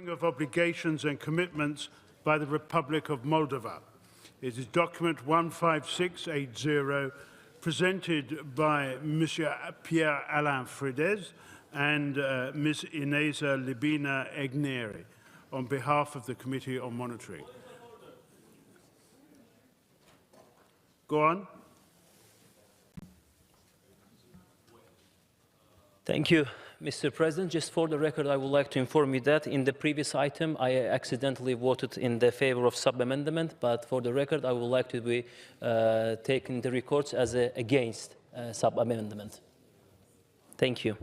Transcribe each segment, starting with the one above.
of obligations and commitments by the Republic of Moldova. It is document 15680, presented by Mr. Pierre-Alain Fridez and Ms. Ineza Libina Egneri on behalf of the Committee on Monitoring. Go on. Thank you, Mr. President. Just for the record, I would like to inform you that in the previous item, I accidentally voted in the favor of sub-amendment, but for the record, I would like to be taken the records as against sub-amendment. Thank you.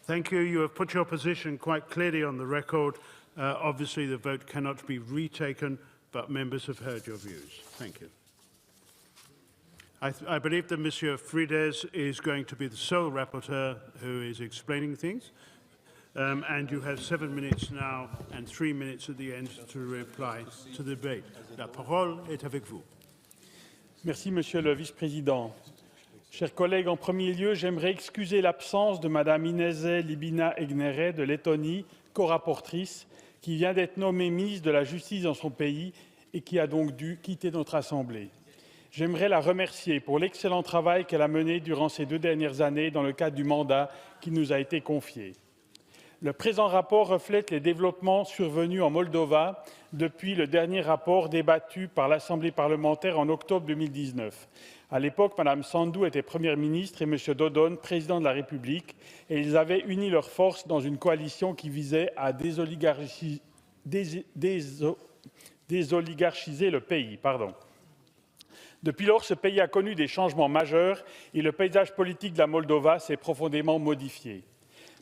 Thank you. You have put your position quite clearly on the record. Obviously, the vote cannot be retaken, but members have heard your views. Thank you. I believe that Monsieur Fridez is going to be the sole rapporteur who is explaining things. And you have 7 minutes now and 3 minutes at the end to reply to the debate. La parole est avec vous. Merci, Monsieur le Vice-président. Chers collègues, en premier lieu, j'aimerais excuser l'absence de Madame Ineza Libina Egneri de Lettonie, co-rapportrice, qui vient d'être nommée ministre de la Justice dans son pays et qui a donc dû quitter notre Assemblée. J'aimerais la remercier pour l'excellent travail qu'elle a mené durant ces 2 dernières années dans le cadre du mandat qui nous a été confié. Le présent rapport reflète les développements survenus en Moldova depuis le dernier rapport débattu par l'Assemblée parlementaire en octobre 2019. À l'époque, Mme Sandu était Première ministre et M. Dodon, Président de la République, et ils avaient uni leurs forces dans une coalition qui visait à désoligarchiser le pays. Depuis lors, ce pays a connu des changements majeurs et le paysage politique de la Moldova s'est profondément modifié.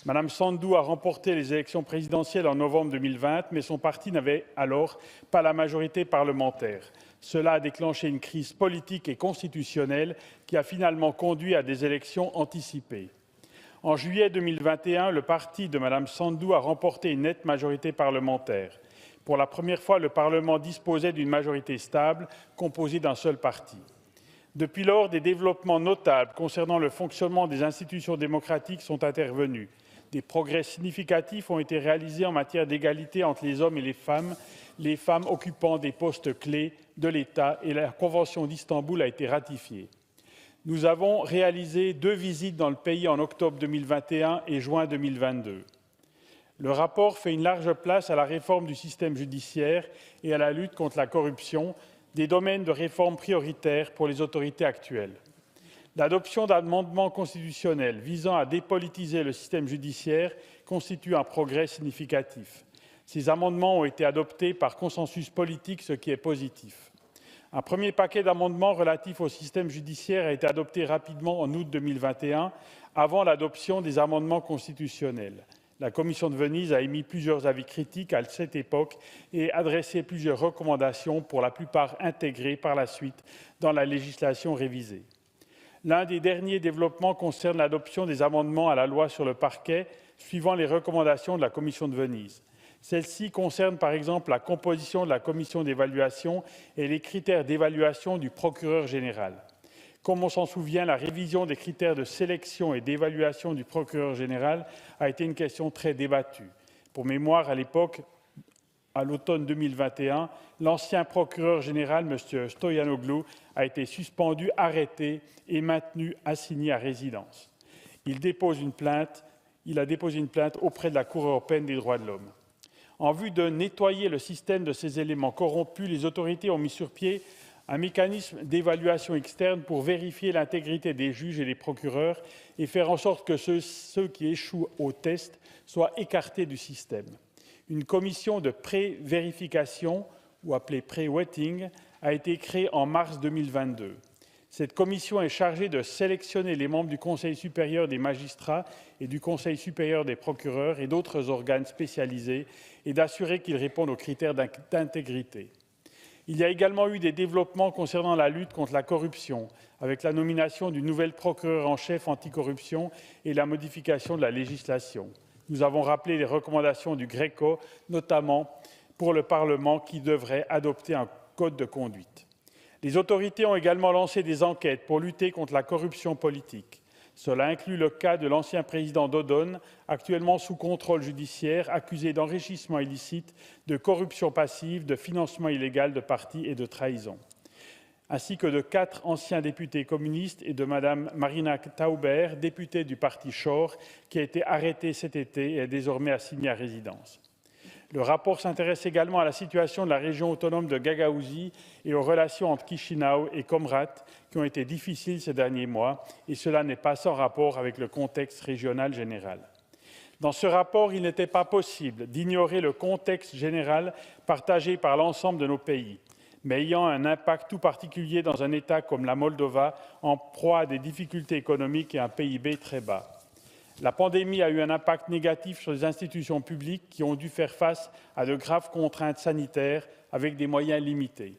Mme Sandu a remporté les élections présidentielles en novembre 2020, mais son parti n'avait alors pas la majorité parlementaire. Cela a déclenché une crise politique et constitutionnelle qui a finalement conduit à des élections anticipées. En juillet 2021, le parti de Mme Sandu a remporté une nette majorité parlementaire. Pour la première fois, le Parlement disposait d'une majorité stable, composée d'un seul parti. Depuis lors, des développements notables concernant le fonctionnement des institutions démocratiques sont intervenus. Des progrès significatifs ont été réalisés en matière d'égalité entre les hommes et les femmes occupant des postes clés de l'État et la Convention d'Istanbul a été ratifiée. Nous avons réalisé 2 visites dans le pays en octobre 2021 et juin 2022. Le rapport fait une large place à la réforme du système judiciaire et à la lutte contre la corruption, des domaines de réforme prioritaires pour les autorités actuelles. L'adoption d'amendements constitutionnels visant à dépolitiser le système judiciaire constitue un progrès significatif. Ces amendements ont été adoptés par consensus politique, ce qui est positif. Un premier paquet d'amendements relatifs au système judiciaire a été adopté rapidement en août 2021, avant l'adoption des amendements constitutionnels. La Commission de Venise a émis plusieurs avis critiques à cette époque et adressé plusieurs recommandations, pour la plupart intégrées par la suite dans la législation révisée. L'un des derniers développements concerne l'adoption des amendements à la loi sur le parquet, suivant les recommandations de la Commission de Venise. Celle-ci concerne par exemple la composition de la commission d'évaluation et les critères d'évaluation du procureur général. Comme on s'en souvient, la révision des critères de sélection et d'évaluation du procureur général a été une question très débattue. Pour mémoire, à l'époque, à l'automne 2021, l'ancien procureur général, M. Stoyanoglu, a été suspendu, arrêté et maintenu assigné à résidence. Il a déposé une plainte auprès de la Cour européenne des droits de l'homme. En vue de nettoyer le système de ces éléments corrompus, les autorités ont mis sur pied un mécanisme d'évaluation externe pour vérifier l'intégrité des juges et des procureurs et faire en sorte que ceux qui échouent au test soient écartés du système. Une commission de pré-vérification, ou appelée pré-wetting, a été créée en mars 2022. Cette commission est chargée de sélectionner les membres du Conseil supérieur des magistrats et du Conseil supérieur des procureurs et d'autres organes spécialisés et d'assurer qu'ils répondent aux critères d'intégrité. Il y a également eu des développements concernant la lutte contre la corruption, avec la nomination d'une nouvelle procureure en chef anticorruption et la modification de la législation. Nous avons rappelé les recommandations du GRECO, notamment pour le Parlement qui devrait adopter un code de conduite. Les autorités ont également lancé des enquêtes pour lutter contre la corruption politique. Cela inclut le cas de l'ancien président Dodon, actuellement sous contrôle judiciaire, accusé d'enrichissement illicite, de corruption passive, de financement illégal de partis et de trahison, ainsi que de 4 anciens députés communistes et de Mme Marina Tauber, députée du parti Shor, qui a été arrêtée cet été et est désormais assignée à résidence. Le rapport s'intéresse également à la situation de la région autonome de Gagaouzie et aux relations entre Chisinau et Comrat, qui ont été difficiles ces derniers mois, et cela n'est pas sans rapport avec le contexte régional général. Dans ce rapport, il n'était pas possible d'ignorer le contexte général partagé par l'ensemble de nos pays, mais ayant un impact tout particulier dans un État comme la Moldova, en proie à des difficultés économiques et un PIB très bas. La pandémie a eu un impact négatif sur les institutions publiques qui ont dû faire face à de graves contraintes sanitaires avec des moyens limités.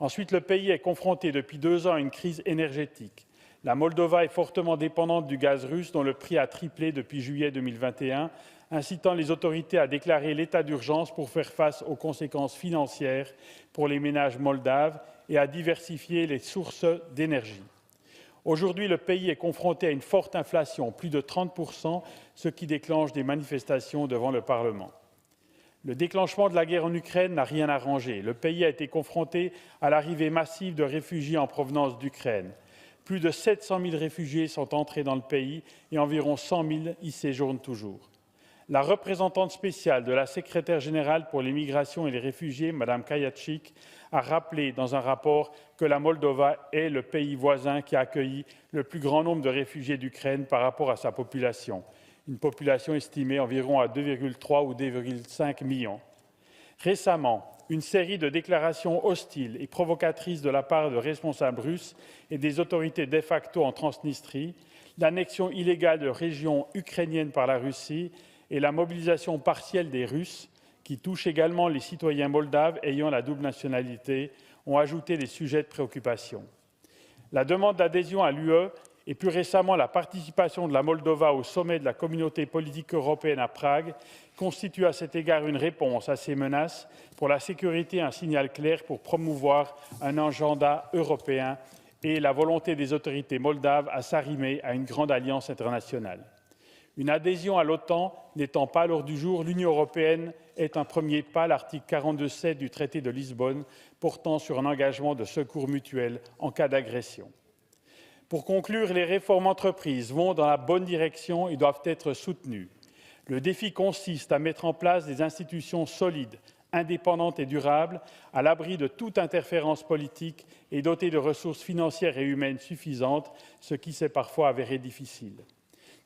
Ensuite, le pays est confronté depuis 2 ans à une crise énergétique. La Moldova est fortement dépendante du gaz russe dont le prix a triplé depuis juillet 2021, incitant les autorités à déclarer l'état d'urgence pour faire face aux conséquences financières pour les ménages moldaves et à diversifier les sources d'énergie. Aujourd'hui, le pays est confronté à une forte inflation, plus de 30%, ce qui déclenche des manifestations devant le Parlement. Le déclenchement de la guerre en Ukraine n'a rien arrangé. Le pays a été confronté à l'arrivée massive de réfugiés en provenance d'Ukraine. Plus de 700 000 réfugiés sont entrés dans le pays et environ 100 000 y séjournent toujours. La représentante spéciale de la secrétaire générale pour les migrations et les réfugiés, Mme Kayatchik, a rappelé dans un rapport que la Moldova est le pays voisin qui a accueilli le plus grand nombre de réfugiés d'Ukraine par rapport à sa population, une population estimée environ à 2,3 ou 2,5 millions. Récemment, une série de déclarations hostiles et provocatrices de la part de responsables russes et des autorités de facto en Transnistrie, l'annexion illégale de régions ukrainiennes par la Russie et la mobilisation partielle des Russes, qui touche également les citoyens moldaves ayant la double nationalité, ont ajouté des sujets de préoccupation. La demande d'adhésion à l'UE et plus récemment la participation de la Moldova au sommet de la communauté politique européenne à Prague constituent à cet égard une réponse à ces menaces pour la sécurité, un signal clair pour promouvoir un agenda européen et la volonté des autorités moldaves à s'arrimer à une grande alliance internationale. Une adhésion à l'OTAN n'étant pas à l'ordre du jour, l'Union européenne est un premier pas, l'article 42.7 du traité de Lisbonne, portant sur un engagement de secours mutuel en cas d'agression. Pour conclure, les réformes entreprises vont dans la bonne direction et doivent être soutenues. Le défi consiste à mettre en place des institutions solides, indépendantes et durables, à l'abri de toute interférence politique et dotées de ressources financières et humaines suffisantes, ce qui s'est parfois avéré difficile.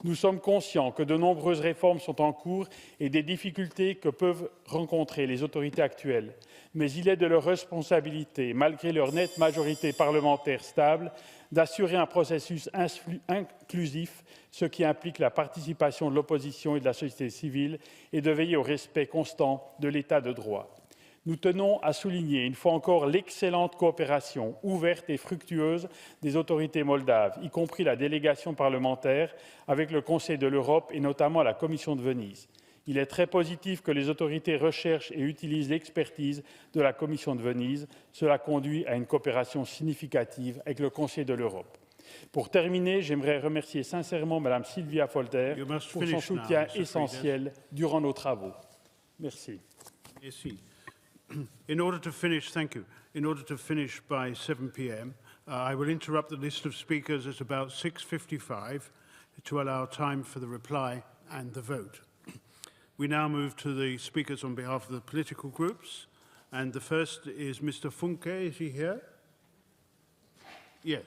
Nous sommes conscients que de nombreuses réformes sont en cours et des difficultés que peuvent rencontrer les autorités actuelles. Mais il est de leur responsabilité, malgré leur nette majorité parlementaire stable, d'assurer un processus inclusif, ce qui implique la participation de l'opposition et de la société civile, et de veiller au respect constant de l'état de droit. Nous tenons à souligner une fois encore l'excellente coopération ouverte et fructueuse des autorités moldaves, y compris la délégation parlementaire avec le Conseil de l'Europe et notamment la Commission de Venise. Il est très positif que les autorités recherchent et utilisent l'expertise de la Commission de Venise. Cela conduit à une coopération significative avec le Conseil de l'Europe. Pour terminer, j'aimerais remercier sincèrement Mme Sylvia Folter pour son soutien essentiel durant nos travaux. Merci. Merci. In order to finish, thank you. In order to finish by 7 p.m., I will interrupt the list of speakers at about 6:55 to allow time for the reply and the vote. We now move to the speakers on behalf of the political groups, and the first is Mr. Funke. Is he here? Yes.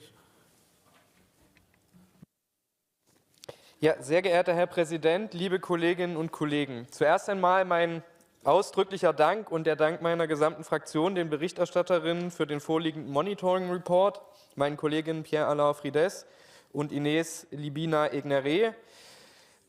Ja, sehr geehrter Herr Präsident, liebe Kolleginnen und Kollegen! Zuerst einmal mein ausdrücklicher Dank und der Dank meiner gesamten Fraktion, den Berichterstatterinnen für den vorliegenden Monitoring Report, meinen Kolleginnen Pierre-Alain Frides und Ines Libina-Egneré.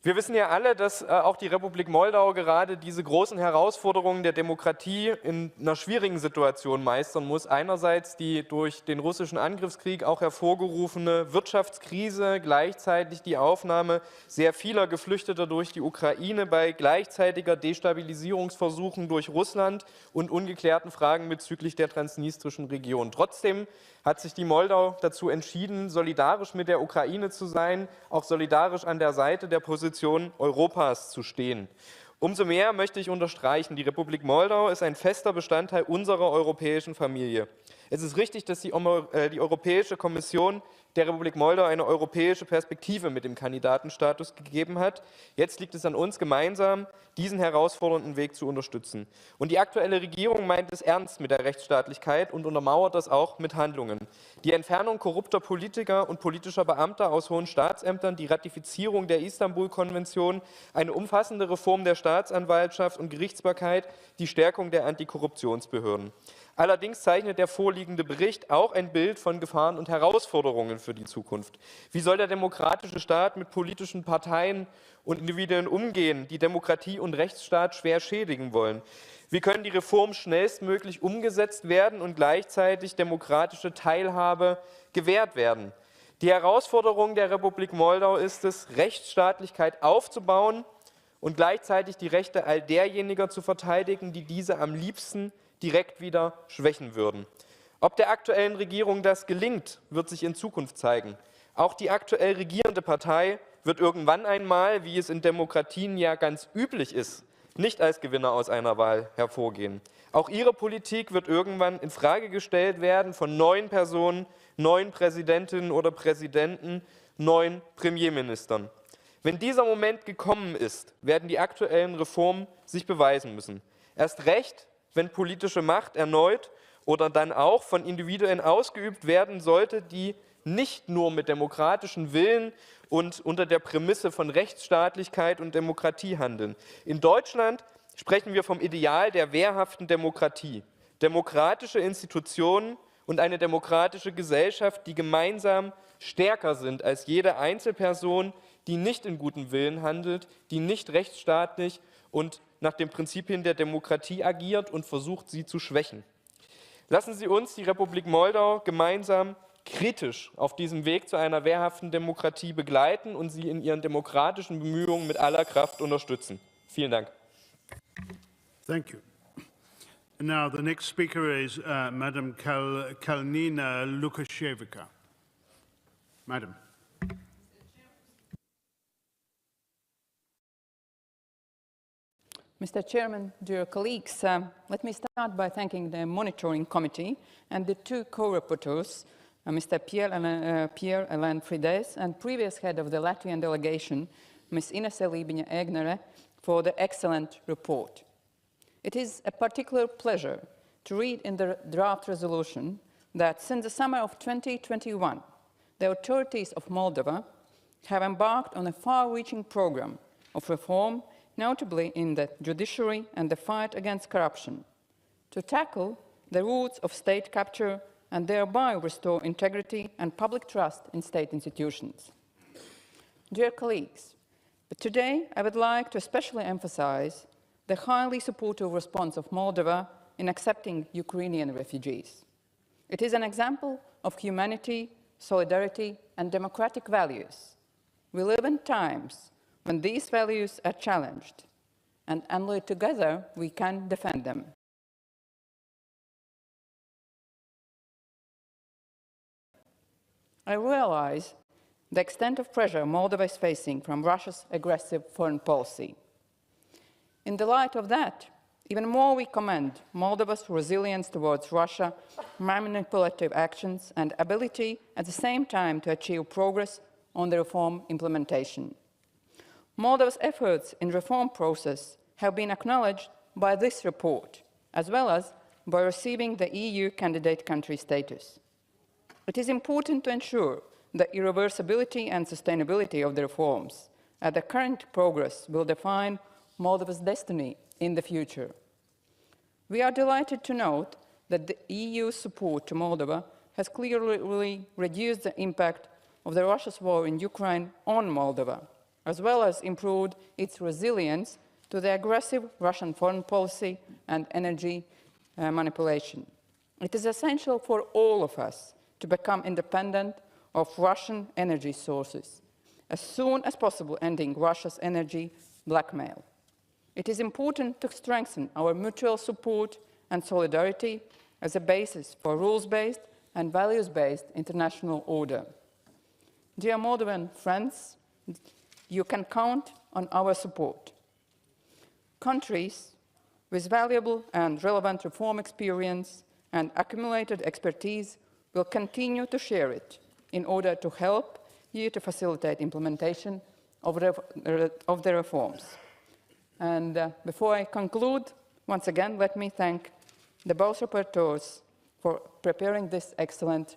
Wir wissen ja alle, dass auch die Republik Moldau gerade diese großen Herausforderungen der Demokratie in einer schwierigen Situation meistern muss. Einerseits die durch den russischen Angriffskrieg auch hervorgerufene Wirtschaftskrise, gleichzeitig die Aufnahme sehr vieler Geflüchteter durch die Ukraine bei gleichzeitiger Destabilisierungsversuchen durch Russland und ungeklärten Fragen bezüglich der transnistrischen Region. Trotzdem hat sich die Moldau dazu entschieden, solidarisch mit der Ukraine zu sein, auch solidarisch an der Seite der Position Europas zu stehen. Umso mehr möchte ich unterstreichen, die Republik Moldau ist ein fester Bestandteil unserer europäischen Familie. Es ist richtig, dass die Europäische Kommission der Republik Moldau eine europäische Perspektive mit dem Kandidatenstatus gegeben hat. Jetzt liegt es an uns, gemeinsam diesen herausfordernden Weg zu unterstützen. Und die aktuelle Regierung meint es ernst mit der Rechtsstaatlichkeit und untermauert das auch mit Handlungen. Die Entfernung korrupter Politiker und politischer Beamter aus hohen Staatsämtern, die Ratifizierung der Istanbul-Konvention, eine umfassende Reform der Staatsanwaltschaft und Gerichtsbarkeit, die Stärkung der Antikorruptionsbehörden. Allerdings zeichnet der vorliegende Bericht auch ein Bild von Gefahren und Herausforderungen für die Zukunft. Wie soll der demokratische Staat mit politischen Parteien und Individuen umgehen, die Demokratie und Rechtsstaat schwer schädigen wollen? Wie können die Reformen schnellstmöglich umgesetzt werden und gleichzeitig demokratische Teilhabe gewährt werden? Die Herausforderung der Republik Moldau ist es, Rechtsstaatlichkeit aufzubauen und gleichzeitig die Rechte all derjenigen zu verteidigen, die diese am liebsten direkt wieder schwächen würden. Ob der aktuellen Regierung das gelingt, wird sich in Zukunft zeigen. Auch die aktuell regierende Partei wird irgendwann einmal, wie es in Demokratien ja ganz üblich ist, nicht als Gewinner aus einer Wahl hervorgehen. Auch ihre Politik wird irgendwann in Frage gestellt werden von neuen Personen, neuen Präsidentinnen oder Präsidenten, neuen Premierministern. Wenn dieser Moment gekommen ist, werden die aktuellen Reformen sich beweisen müssen. Erst recht, wenn politische Macht erneut oder dann auch von Individuen ausgeübt werden sollte, die nicht nur mit demokratischem Willen und unter der Prämisse von Rechtsstaatlichkeit und Demokratie handeln. In Deutschland sprechen wir vom Ideal der wehrhaften Demokratie. Demokratische Institutionen und eine demokratische Gesellschaft, die gemeinsam stärker sind als jede Einzelperson, die nicht in gutem Willen handelt, die nicht rechtsstaatlich und nach den Prinzipien der Demokratie agiert und versucht, sie zu schwächen. Lassen Sie uns die Republik Moldau gemeinsam kritisch auf diesem Weg zu einer wehrhaften Demokratie begleiten und sie in ihren demokratischen Bemühungen mit aller Kraft unterstützen. Vielen Dank. Thank you. Now the next speaker is Madam Kalnina Lukashevika. Madam. Mr. Chairman, dear colleagues, let me start by thanking the Monitoring Committee and the two co-rapporteurs, Mr. Pierre-Alain Frides and previous head of the Latvian delegation, Ms. Ines Libiņa-Egnere, for the excellent report. It is a particular pleasure to read in the draft resolution that since the summer of 2021, the authorities of Moldova have embarked on a far-reaching program of reform, notably in the judiciary and the fight against corruption, to tackle the roots of state capture and thereby restore integrity and public trust in state institutions. Dear colleagues, but today I would like to especially emphasize the highly supportive response of Moldova in accepting Ukrainian refugees. It is an example of humanity, solidarity, and democratic values. We live in times when these values are challenged, and only together we can defend them. I realize the extent of pressure Moldova is facing from Russia's aggressive foreign policy. In the light of that, even more we commend Moldova's resilience towards Russia's manipulative actions and ability at the same time to achieve progress on the reform implementation. Moldova's efforts in the reform process have been acknowledged by this report, as well as by receiving the EU candidate country status. It is important to ensure the irreversibility and sustainability of the reforms, as the current progress will define Moldova's destiny in the future. We are delighted to note that the EU's support to Moldova has clearly reduced the impact of Russia's war in Ukraine on Moldova. as well as improved its resilience to the aggressive Russian foreign policy and energy manipulation. It is essential for all of us to become independent of Russian energy sources, as soon as possible ending Russia's energy blackmail. It is important to strengthen our mutual support and solidarity as a basis for rules-based and values-based international order. Dear Moldovan friends, you can count on our support. Countries with valuable and relevant reform experience and accumulated expertise will continue to share it in order to help you to facilitate implementation of the reforms. And before I conclude, once again, let me thank the both rapporteurs for preparing this excellent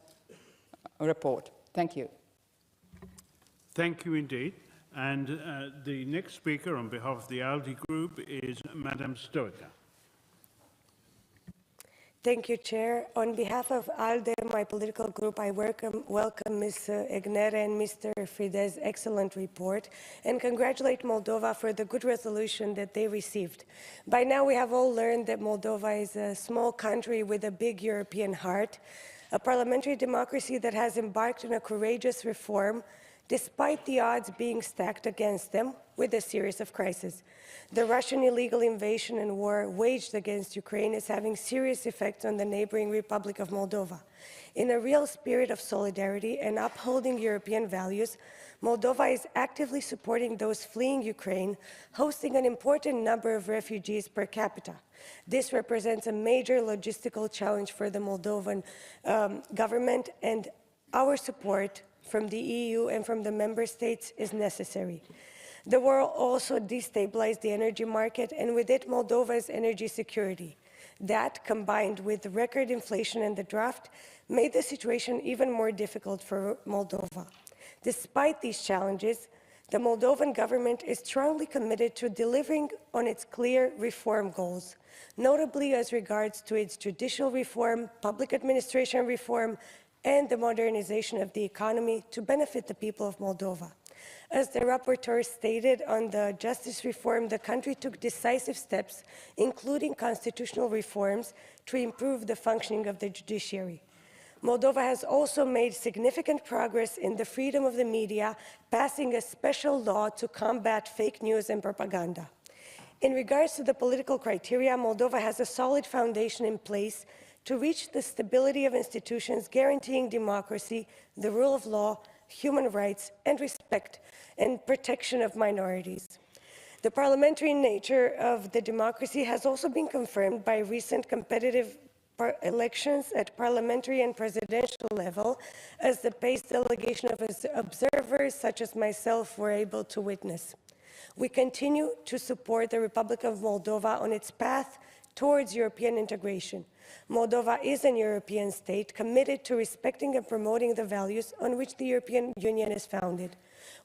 report. Thank you. Thank you indeed. And the next speaker on behalf of the ALDE group is Madame Stoica. Thank you, Chair. On behalf of ALDE, my political group, I welcome Ms. Egnere and Mr. Fride's excellent report and congratulate Moldova for the good resolution that they received. By now, we have all learned that Moldova is a small country with a big European heart, a parliamentary democracy that has embarked on a courageous reform despite the odds being stacked against them with a series of crises. The Russian illegal invasion and war waged against Ukraine is having serious effects on the neighboring Republic of Moldova. In a real spirit of solidarity and upholding European values, Moldova is actively supporting those fleeing Ukraine, hosting an important number of refugees per capita. This represents a major logistical challenge for the Moldovan government, and our support from the EU and from the member states is necessary. The war also destabilized the energy market and with it Moldova's energy security. That, combined with record inflation and the drought, made the situation even more difficult for Moldova. Despite these challenges, the Moldovan government is strongly committed to delivering on its clear reform goals, notably as regards to its judicial reform, public administration reform, and the modernization of the economy to benefit the people of Moldova. As the rapporteur stated on the justice reform, the country took decisive steps, including constitutional reforms, to improve the functioning of the judiciary. Moldova has also made significant progress in the freedom of the media, passing a special law to combat fake news and propaganda. In regards to the political criteria, Moldova has a solid foundation in place to reach the stability of institutions guaranteeing democracy, the rule of law, human rights, and respect and protection of minorities. The parliamentary nature of the democracy has also been confirmed by recent competitive elections at parliamentary and presidential level, as the paced delegation of observers such as myself were able to witness. We continue to support the Republic of Moldova on its path towards European integration. Moldova is an European state committed to respecting and promoting the values on which the European Union is founded.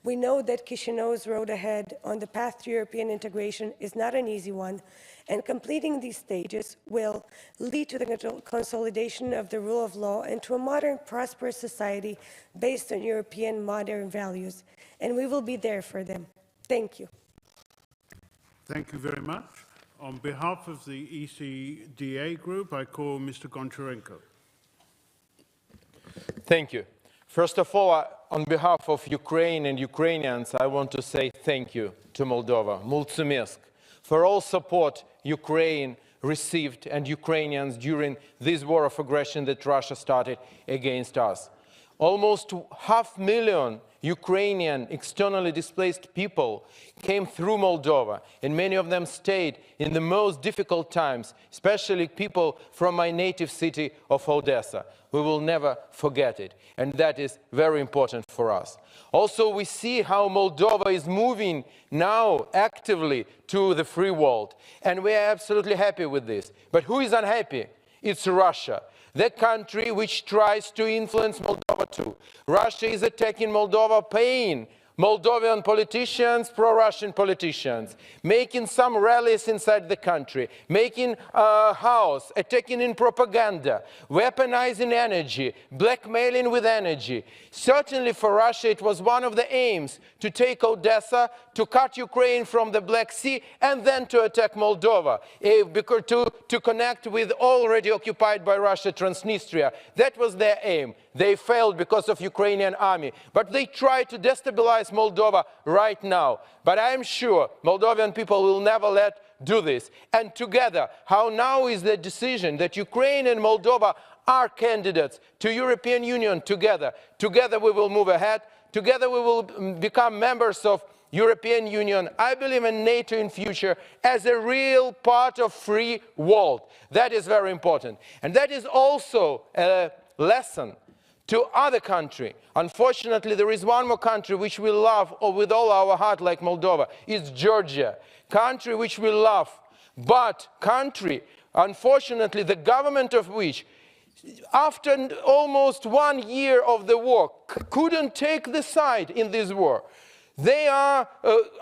We know that Chișinău's road ahead on the path to European integration is not an easy one, and completing these stages will lead to the consolidation of the rule of law and to a modern, prosperous society based on European modern values, and we will be there for them. Thank you. Thank you very much. On behalf of the ECDA group, I call Mr. Goncharenko. Thank you. First of all, on behalf of Ukraine and Ukrainians, I want to say thank you to Moldova, Mulțumesc, for all support Ukraine received and Ukrainians during this war of aggression that Russia started against us. Almost 500,000 Ukrainian externally displaced people came through Moldova, and many of them stayed in the most difficult times, especially people from my native city of Odessa. We will never forget it, and that is very important for us. Also, we see how Moldova is moving now actively to the free world, and we are absolutely happy with this. But who is unhappy? It's Russia, the country which tries to influence Moldova too. Russia is attacking Moldova, paying Moldovan politicians, pro-Russian politicians, making some rallies inside the country, making a house, attacking in propaganda, weaponizing energy, blackmailing with energy. Certainly for Russia it was one of the aims to take Odessa, to cut Ukraine from the Black Sea, and then to attack Moldova, to connect with already occupied by Russia Transnistria. That was their aim. They failed because of Ukrainian army, but they try to destabilize Moldova right now. But I am sure Moldovan people will never let do this. And together, how now is the decision that Ukraine and Moldova are candidates to European Union together. Together we will move ahead. Together we will become members of European Union. I believe in NATO in future as a real part of free world. That is very important. And that is also a lesson to other countries. Unfortunately, there is one more country which we love with all our heart like Moldova. It's Georgia, country which we love, but country, unfortunately, the government of which, after almost 1 year of the war, couldn't take the side in this war. They are,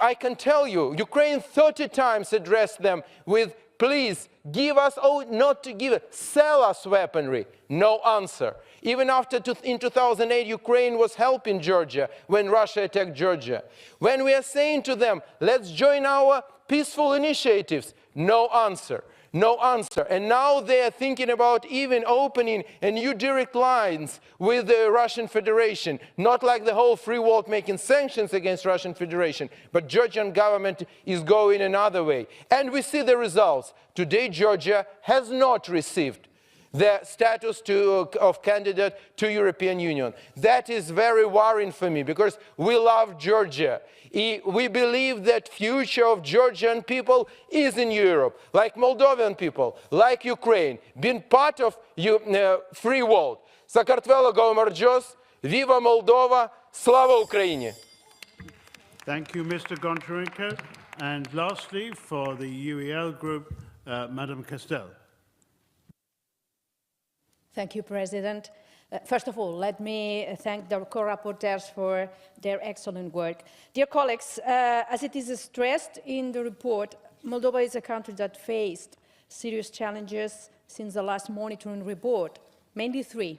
I can tell you, Ukraine 30 times addressed them with, please, give us, oh, not to give it, sell us weaponry. No answer. Even after in 2008, Ukraine was helping Georgia when Russia attacked Georgia. When we are saying to them, let's join our peaceful initiatives, no answer. No answer. And now they are thinking about even opening a new direct lines with the Russian Federation. Not like the whole free world making sanctions against Russian Federation, but Georgian government is going another way. And we see the results. Today, Georgia has not received the status of candidate to European Union. That is very worrying for me because we love Georgia. We believe that future of Georgian people is in Europe, like Moldovan people, like Ukraine, being part of free world. Sakartvelo Gaumardjos, Viva Moldova, Slava Ukraini. Thank you, Mr. Goncharenko. And lastly, for the UEL group, Madam Castel. Thank you, President. First of all, let me thank the co-rapporteurs for their excellent work. Dear colleagues, as it is stressed in the report, Moldova is a country that faced serious challenges since the last monitoring report, mainly three.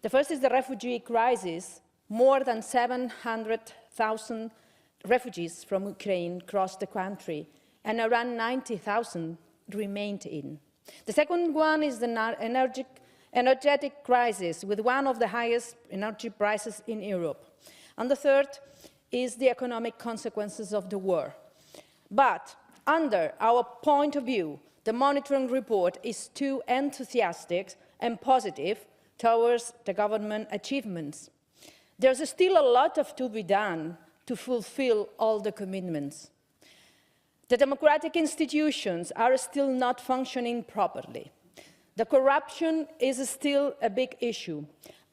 The first is the refugee crisis. More than 700,000 refugees from Ukraine crossed the country, and around 90,000 remained in. The second one is the energetic crisis, with one of the highest energy prices in Europe. And the third is the economic consequences of the war. But under our point of view, the monitoring report is too enthusiastic and positive towards the government achievements. There's still a lot to be done to fulfill all the commitments. The democratic institutions are still not functioning properly. The corruption is still a big issue,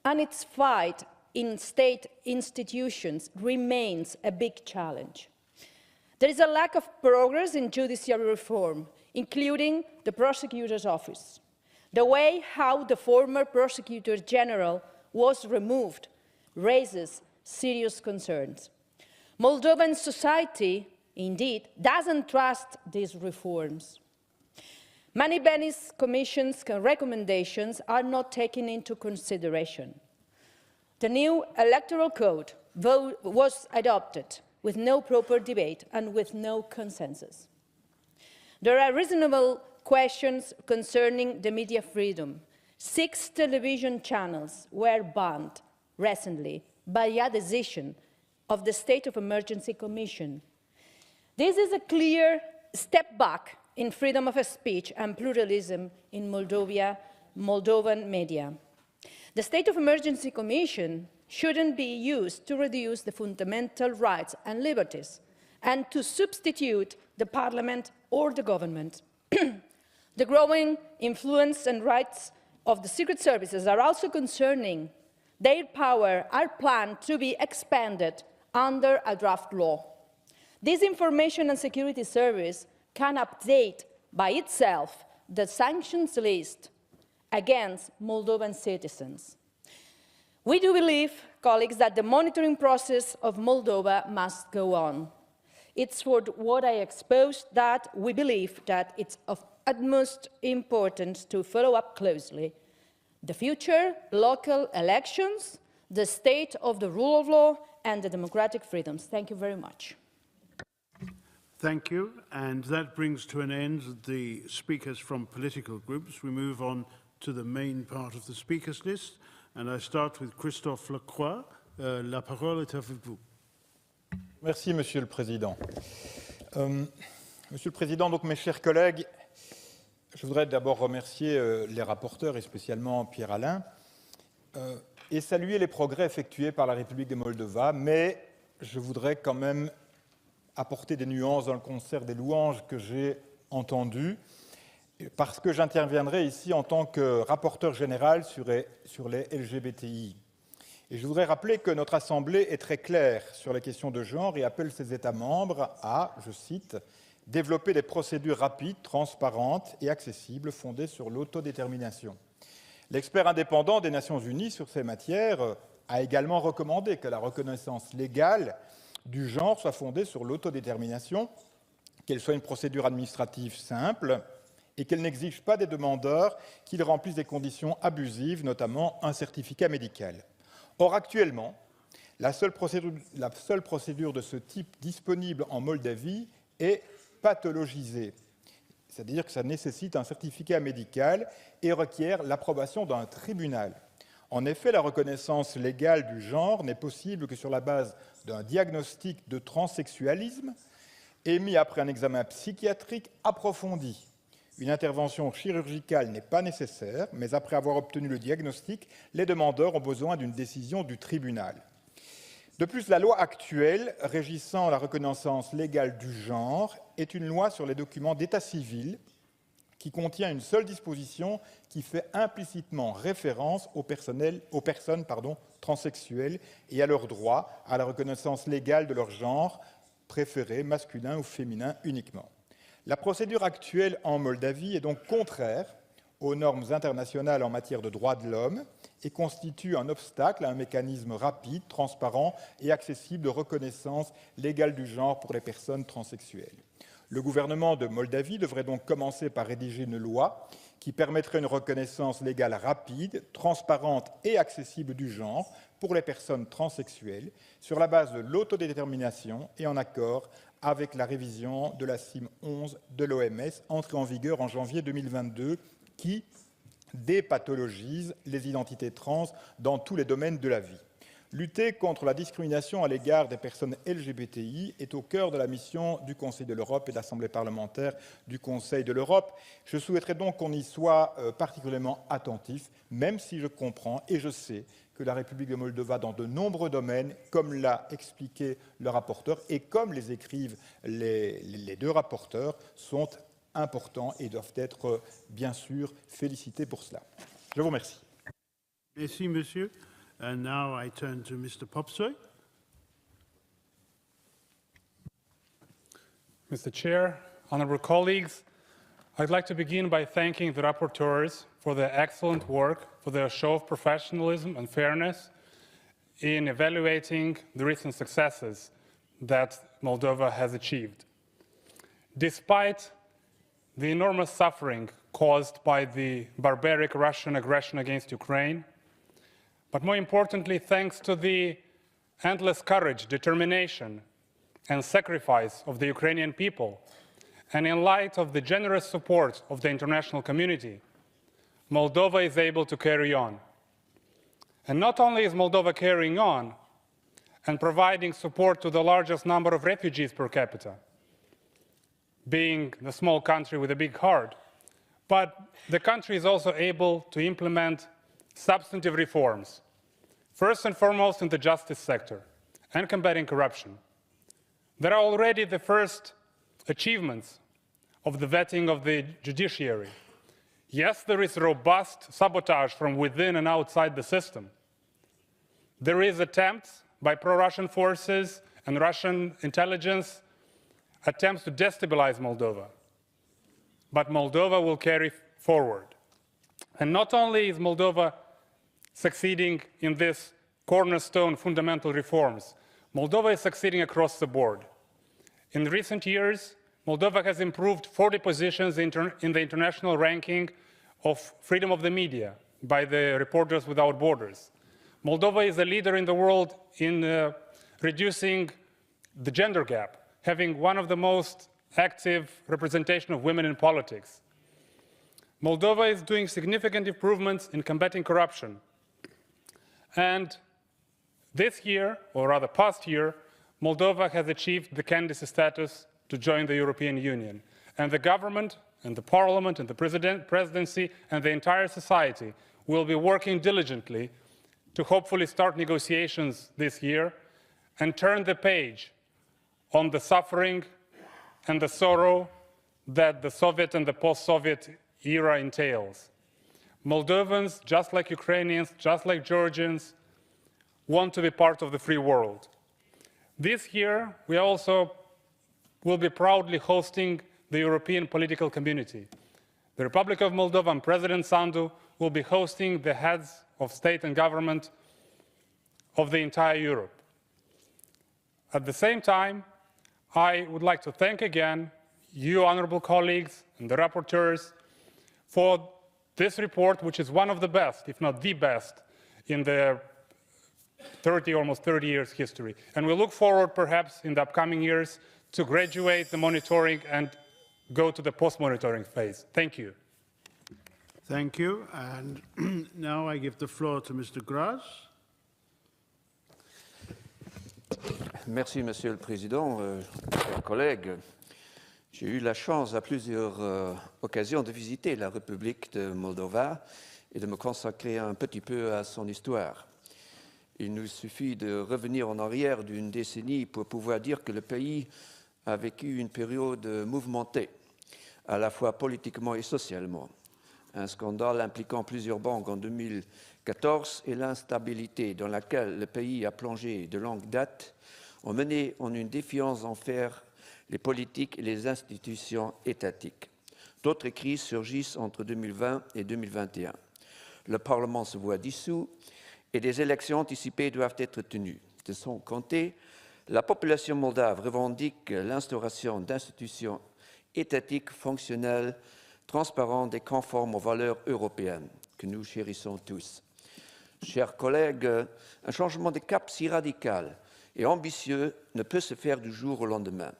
and its fight in state institutions remains a big challenge. There is a lack of progress in judiciary reform, including the prosecutor's office. The way how the former prosecutor general was removed raises serious concerns. Moldovan society, indeed, doesn't trust these reforms. Many Venice Commission's recommendations are not taken into consideration. The new electoral code was adopted with no proper debate and with no consensus. There are reasonable questions concerning the media freedom. 6 television channels were banned recently by a decision of the State of Emergency Commission. This is a clear step back in freedom of speech and pluralism in Moldovan media. The State of Emergency Commission shouldn't be used to reduce the fundamental rights and liberties and to substitute the parliament or the government. The growing influence and rights of the secret services are also concerning. Their power are planned to be expanded under a draft law. This Information and Security Service can update by itself the sanctions list against Moldovan citizens. We do believe, colleagues, that the monitoring process of Moldova must go on. It's for what I exposed that we believe that it's of utmost importance to follow up closely the future local elections, the state of the rule of law, and the democratic freedoms. Thank you very much. Thank you. And that brings to an end the speakers from political groups. We move on to the main part of the speakers list. And I start with Christophe Lacroix. La parole est avec vous. Merci, Monsieur le Président. Monsieur le Président, donc, mes chers collègues, je voudrais d'abord remercier les rapporteurs et spécialement Pierre-Alain et saluer les progrès effectués par la République de Moldova, mais je voudrais quand même apporter des nuances dans le concert des louanges que j'ai entendues, parce que j'interviendrai ici en tant que rapporteur général sur les LGBTI. Et je voudrais rappeler que notre Assemblée est très claire sur les questions de genre et appelle ses États membres à, je cite, « développer des procédures rapides, transparentes et accessibles fondées sur l'autodétermination ». L'expert indépendant des Nations Unies sur ces matières a également recommandé que la reconnaissance légale du genre soit fondée sur l'autodétermination, qu'elle soit une procédure administrative simple et qu'elle n'exige pas des demandeurs qu'ils remplissent des conditions abusives, notamment un certificat médical. Or, actuellement, la seule procédure de ce type disponible en Moldavie est pathologisée, c'est-à-dire que ça nécessite un certificat médical et requiert l'approbation d'un tribunal. En effet, la reconnaissance légale du genre n'est possible que sur la base d'un diagnostic de transsexualisme émis après un examen psychiatrique approfondi. Une intervention chirurgicale n'est pas nécessaire, mais après avoir obtenu le diagnostic, les demandeurs ont besoin d'une décision du tribunal. De plus, la loi actuelle régissant la reconnaissance légale du genre est une loi sur les documents d'état civil qui contient une seule disposition qui fait implicitement référence aux personnes transsexuelles et à leur droit à la reconnaissance légale de leur genre préféré, masculin ou féminin uniquement. La procédure actuelle en Moldavie est donc contraire aux normes internationales en matière de droits de l'homme et constitue un obstacle à un mécanisme rapide, transparent et accessible de reconnaissance légale du genre pour les personnes transsexuelles. Le gouvernement de Moldavie devrait donc commencer par rédiger une loi qui permettrait une reconnaissance légale rapide, transparente et accessible du genre pour les personnes transsexuelles sur la base de l'autodétermination et en accord avec la révision de la CIM 11 de l'OMS, entrée en vigueur en janvier 2022, qui dépathologise les identités trans dans tous les domaines de la vie. Lutter contre la discrimination à l'égard des personnes LGBTI est au cœur de la mission du Conseil de l'Europe et de l'Assemblée parlementaire du Conseil de l'Europe. Je souhaiterais donc qu'on y soit particulièrement attentif, même si je comprends et je sais que la République de Moldova, dans de nombreux domaines, comme l'a expliqué le rapporteur et comme les écrivent les deux rapporteurs, sont importants et doivent être, bien sûr, félicités pour cela. Je vous remercie. Merci, monsieur. And now I turn to Mr. Popsoy. Mr. Chair, honorable colleagues, I'd like to begin by thanking the rapporteurs for their excellent work, for their show of professionalism and fairness in evaluating the recent successes that Moldova has achieved. Despite the enormous suffering caused by the barbaric Russian aggression against Ukraine, but more importantly, thanks to the endless courage, determination, and sacrifice of the Ukrainian people, and in light of the generous support of the international community, Moldova is able to carry on. And not only is Moldova carrying on and providing support to the largest number of refugees per capita, being the small country with a big heart, but the country is also able to implement substantive reforms, first and foremost in the justice sector and combating corruption. There are already the first achievements of the vetting of the judiciary. Yes, there is robust sabotage from within and outside the system. There is attempts by pro-Russian forces and Russian intelligence attempts to destabilize Moldova. But Moldova will carry forward. And not only is Moldova succeeding in this cornerstone fundamental reforms, Moldova is succeeding across the board. In recent years, Moldova has improved 40 positions in the international ranking of freedom of the media by the Reporters Without Borders. Moldova is a leader in the world in reducing the gender gap, having one of the most active representation of women in politics. Moldova is doing significant improvements in combating corruption. And this year, or rather past year, Moldova has achieved the candidacy status to join the European Union. And the government, and the parliament, and the presidency, and the entire society will be working diligently to hopefully start negotiations this year and turn the page on the suffering and the sorrow that the Soviet and the post-Soviet era entails. Moldovans, just like Ukrainians, just like Georgians, want to be part of the free world. This year, we also will be proudly hosting the European political community. The Republic of Moldova and President Sandu will be hosting the heads of state and government of the entire Europe. At the same time, I would like to thank again you, honorable colleagues, and the rapporteurs for this report, which is one of the best, if not the best, in the almost 30 years history. And we look forward, perhaps, in the upcoming years, to graduate the monitoring and go to the post-monitoring phase. Thank you. Thank you. And now I give the floor to Mr. Gras. Merci, Monsieur le Président. Chers collègues, j'ai eu la chance à plusieurs occasions de visiter la République de Moldova et de me consacrer un petit peu à son histoire. Il nous suffit de revenir en arrière d'une décennie pour pouvoir dire que le pays a vécu une période mouvementée, à la fois politiquement et socialement. Un scandale impliquant plusieurs banques en 2014 et l'instabilité dans laquelle le pays a plongé de longue date ont mené en une défiance envers les politiques et les institutions étatiques. D'autres crises surgissent entre 2020 et 2021. Le Parlement se voit dissous et des élections anticipées doivent être tenues. De son côté, la population moldave revendique l'instauration d'institutions étatiques fonctionnelles, transparentes et conformes aux valeurs européennes que nous chérissons tous. Chers collègues, un changement de cap si radical et ambitieux ne peut se faire du jour au lendemain.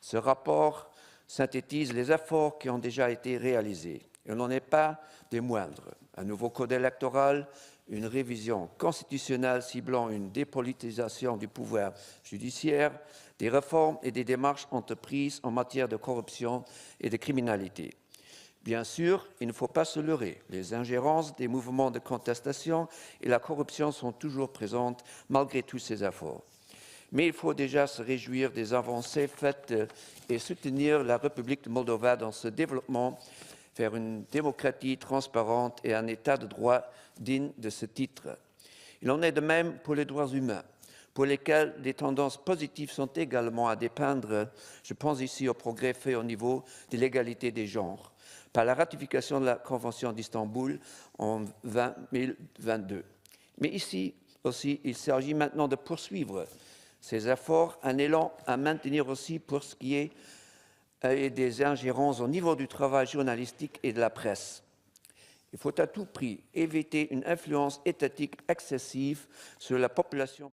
Ce rapport synthétise les efforts qui ont déjà été réalisés. Il n'en est pas des moindres. Un nouveau code électoral, une révision constitutionnelle ciblant une dépolitisation du pouvoir judiciaire, des réformes et des démarches entreprises en matière de corruption et de criminalité. Bien sûr, il ne faut pas se leurrer. Les ingérences des mouvements de contestation et la corruption sont toujours présentes malgré tous ces efforts. Mais il faut déjà se réjouir des avancées faites et soutenir la République de Moldova dans ce développement vers une démocratie transparente et un état de droit digne de ce titre. Il en est de même pour les droits humains, pour lesquels des tendances positives sont également à dépeindre. Je pense ici aux progrès faits au niveau de l'égalité des genres, par la ratification de la Convention d'Istanbul en 2022. Mais ici aussi, il s'agit maintenant de poursuivre ces efforts, un élan à maintenir aussi pour ce qui est des ingérences au niveau du travail journalistique et de la presse. Il faut à tout prix éviter une influence étatique excessive sur la population.